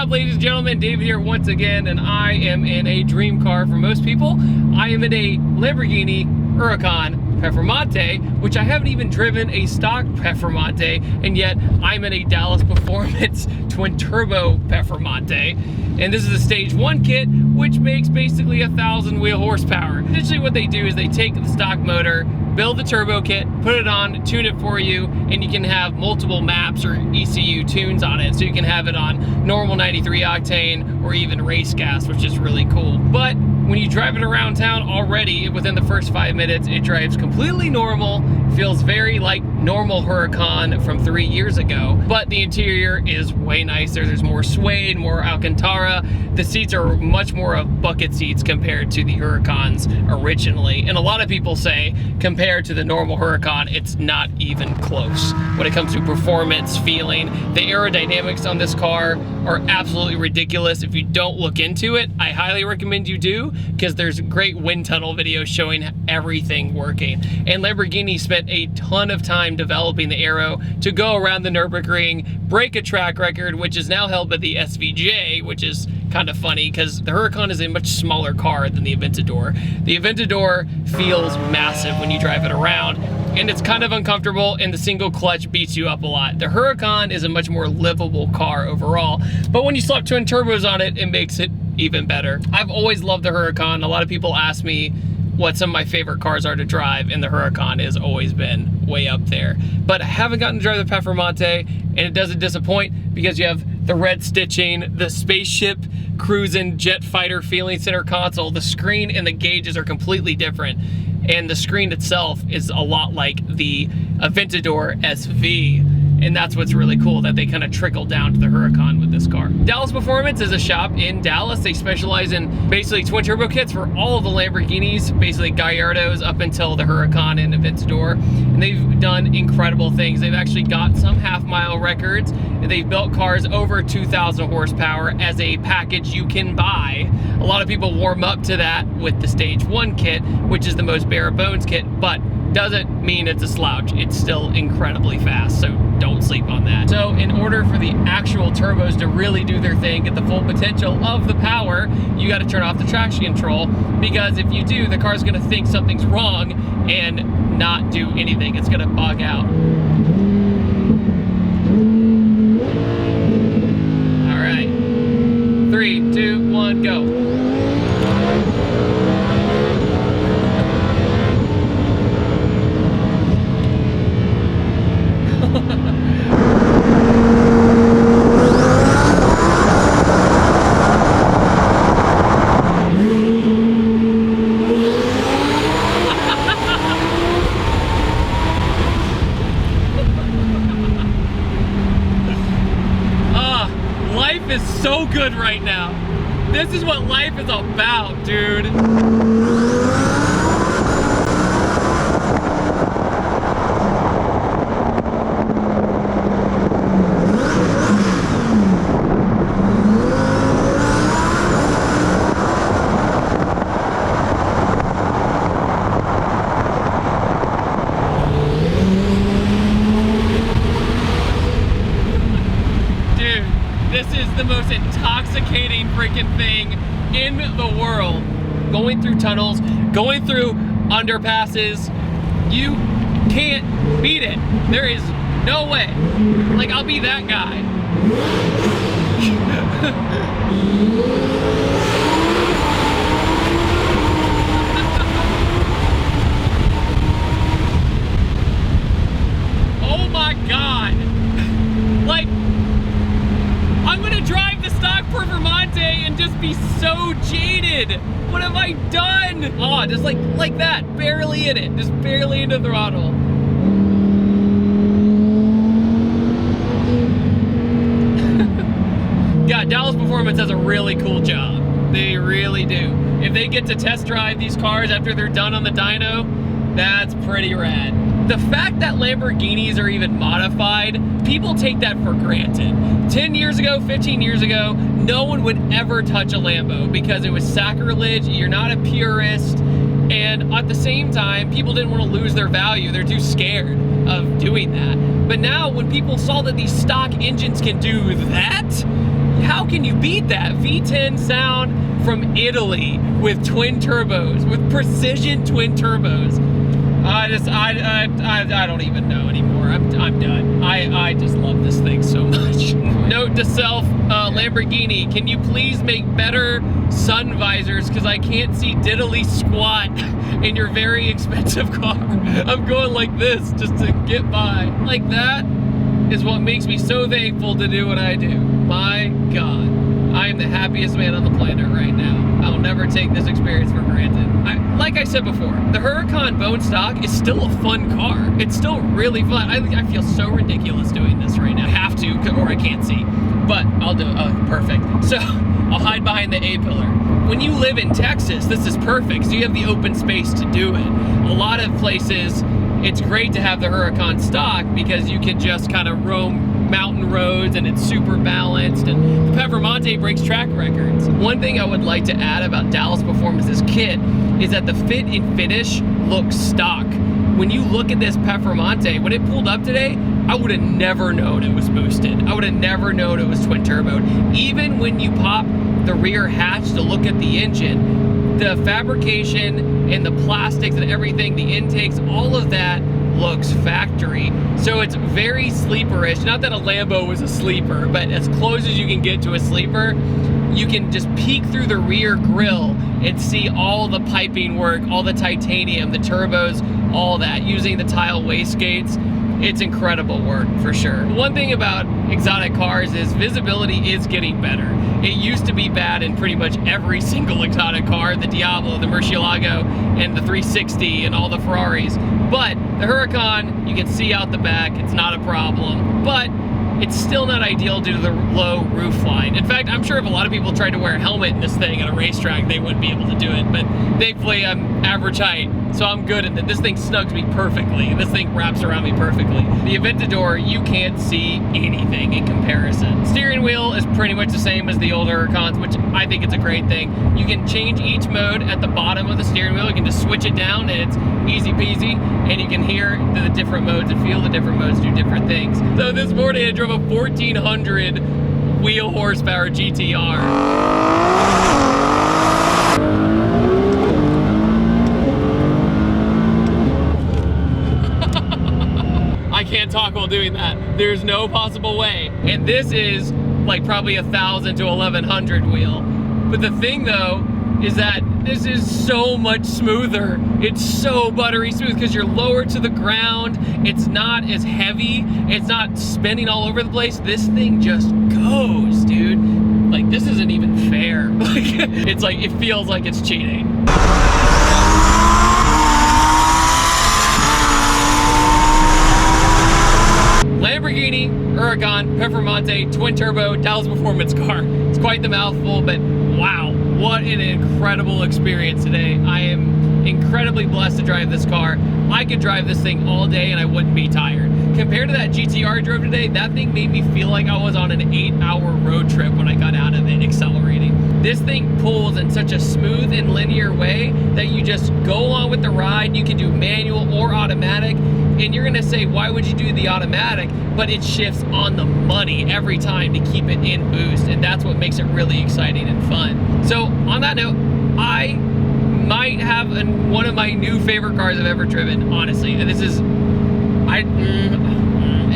up, ladies and gentlemen? David here once again, and I am in a dream car for most people. I am in a Lamborghini Huracan Performante, which I haven't even driven a stock Performante, and yet I'm in a Dallas Performance twin turbo Performante. And this is a stage 1 kit, which makes basically 1,000 wheel horsepower. Essentially what they do is they take the stock motor, build the turbo kit, put it on, tune it for you, and you can have multiple maps or ECU tunes on it. So you can have it on normal 93 octane or even race gas, which is really cool. But when you drive it around town already, within the first 5 minutes, it drives completely normal, feels very like normal Huracan from 3 years ago, but the interior is way nicer. There's more suede, more Alcantara. The seats are much more of bucket seats compared to the Huracans originally. And a lot of people say, compared to the normal Huracan, it's not even close. When it comes to performance, feeling, the aerodynamics on this car are absolutely ridiculous. If you don't look into it, I highly recommend you do, because there's great wind tunnel videos showing everything working. And Lamborghini spent a ton of time developing the aero to go around the Nürburgring, break a track record, which is now held by the SVJ, which is kind of funny because the Huracan is a much smaller car than the Aventador. The Aventador feels massive when you drive it around, and it's kind of uncomfortable, and the single clutch beats you up a lot. The Huracan is a much more livable car overall, but when you slap twin turbos on it, it makes it even better. I've always loved the Huracan. A lot of people ask me what some of my favorite cars are to drive, and the Huracan has always been way up there. But I haven't gotten to drive the Performante, and it doesn't disappoint because you have the red stitching, the spaceship cruising jet fighter feeling center console. The screen and the gauges are completely different, and the screen itself is a lot like the Aventador SV. And that's what's really cool, that they kind of trickle down to the Huracan with this car. Dallas Performance is a shop in Dallas. They specialize in basically twin turbo kits for all of the Lamborghinis, basically Gallardos up until the Huracan and Aventador. And they've done incredible things. They've actually got some half-mile records. They've built cars over 2,000 horsepower as a package you can buy. A lot of people warm up to that with the Stage 1 kit, which is the most bare bones kit, but doesn't mean it's a slouch. It's still incredibly fast, so don't sleep on that. So in order for the actual turbos to really do their thing, get the full potential of the power, you got to turn off the traction control, because if you do, the car's gonna think something's wrong and not do anything. It's gonna bug out. All right, 3, 2, 1, go. Life is so good right now. This is what life is about, dude. This is the most intoxicating freaking thing in the world. Going through tunnels, going through underpasses, you can't beat it. There is no way. Like, I'll be that guy. Oh my God. Like, I'm gonna drive the stock Performante and just be so jaded. What have I done? Oh, just like that, barely in it, just barely into the throttle. Yeah, Dallas Performance does a really cool job. They really do. If they get to test drive these cars after they're done on the dyno, that's pretty rad. The fact that Lamborghinis are even modified, people take that for granted. 10 years ago, 15 years ago, no one would ever touch a Lambo because it was sacrilege. You're not a purist. And at the same time, people didn't want to lose their value. They're too scared of doing that. But now when people saw that these stock engines can do that, how can you beat that? V10 sound from Italy with twin turbos, with precision twin turbos. I don't even know anymore. I'm done. I just love this thing so much. Note to self, Lamborghini, can you please make better sun visors, because I can't see diddly squat in your very expensive car. I'm going like this just to get by. Like that is what makes me so thankful to do what I do. My God, I am the happiest man on the planet right now. I'll never take this experience for granted. Like I said before, the Huracan Bone Stock is still a fun car. It's still really fun. I feel so ridiculous doing this right now. I have to, or I can't see. But I'll do it. Oh, perfect. So I'll hide behind the A-pillar. When you live in Texas, this is perfect, so you have the open space to do it. A lot of places, it's great to have the Huracan stock because you can just kind of roam mountain roads and it's super balanced, and the Performante breaks track records. One thing I would like to add about Dallas Performance's kit is that the fit and finish looks stock. When you look at this Performante, when it pulled up today, I would have never known it was boosted. I would have never known it was twin turboed. Even when you pop the rear hatch to look at the engine, the fabrication and the plastics and everything, the intakes, all of that looks factory. So it's very sleeperish. Not that a Lambo was a sleeper, but as close as you can get to a sleeper, you can just peek through the rear grille and see all the piping work, all the titanium, the turbos, all that, using the tile wastegates. It's incredible work for sure. One thing about exotic cars is visibility is getting better. It used to be bad in pretty much every single exotic car, the Diablo, the Murcielago, and the 360, and all the Ferraris. But the Huracan, you can see out the back, it's not a problem. But it's still not ideal due to the low roof line. In fact, I'm sure if a lot of people tried to wear a helmet in this thing at a racetrack, they wouldn't be able to do it. But thankfully, I'm average height, so I'm good in that. This thing snugs me perfectly. This thing wraps around me perfectly. The Aventador, you can't see anything in comparison. Steering wheel is pretty much the same as the older Huracans, which I think it's a great thing. You can change each mode at the bottom of the steering wheel. You can just switch it down and it's easy peasy, and you can hear the different modes and feel the different modes do different things. So this morning I drove a 1400 wheel horsepower GTR. I can't talk while doing that. There's no possible way. And this is like probably 1,000 to 1,100 wheel. But the thing though is that this is so much smoother. It's so buttery smooth because you're lower to the ground. It's not as heavy. It's not spinning all over the place. This thing just goes, dude. Like, this isn't even fair. Like, it's like, it feels like it's cheating. Lamborghini Huracan Performante twin turbo Dallas Performance car. It's quite the mouthful, but wow, what an incredible experience today. I am incredibly blessed to drive this car. I could drive this thing all day and I wouldn't be tired. Compared to that GTR I drove today, that thing made me feel like I was on an 8-hour road trip when I got out of it accelerating. This thing pulls in such a smooth and linear way that you just go along with the ride. You can do manual or automatic, and you're gonna say, why would you do the automatic? But it shifts on the money every time to keep it in boost, and that's what makes it really exciting and fun. So on that note, I might have one of my new favorite cars I've ever driven, honestly. And this is,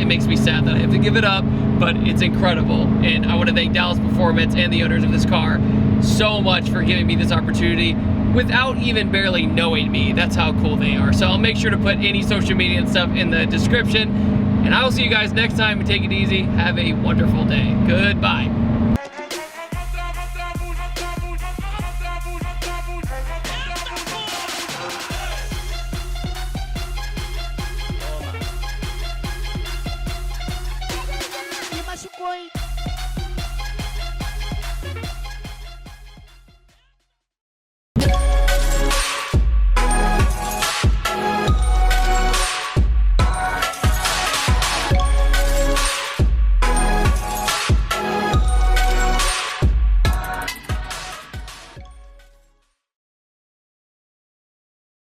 it makes me sad that I have to give it up, but it's incredible. And I want to thank Dallas Performance and the owners of this car so much for giving me this opportunity without even barely knowing me. That's how cool they are. So I'll make sure to put any social media and stuff in the description. And I will see you guys next time. Take it easy. Have a wonderful day. Goodbye.